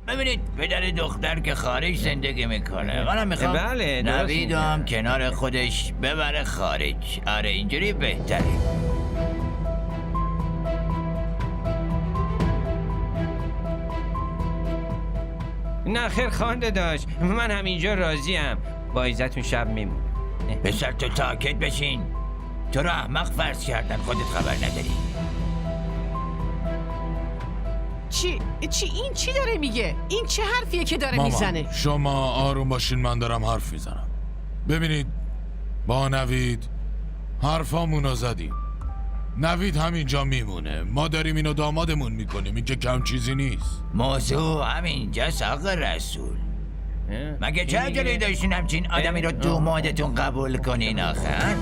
ببینید پدر دختر که خارج زندگی میکنه، منم میخوام بله، درست نوید میگه. هم کنار خودش ببره خارج. آره اینجوری بهتره. نه خیر خانده داشت، من همینجا راضیم. با عزتون شب میمون. پسر تو ساکت بشین. تو رو احمق فرض کردن، خودت خبر نداری. چی این چی داره میگه؟ این چه حرفیه که داره مامان میزنه؟ شما آروم باشین، من دارم حرف میزنم. ببینید با نوید حرفامونو زدیم. نوید همینجا میمونه، ما داریم اینو دامادمون میکنیم، این که کم چیزی نیست. موضوع همینجاست آقا رسول. مگه چه عجله داشتین همچین آدمی رو دامادتون قبول کنین آخه؟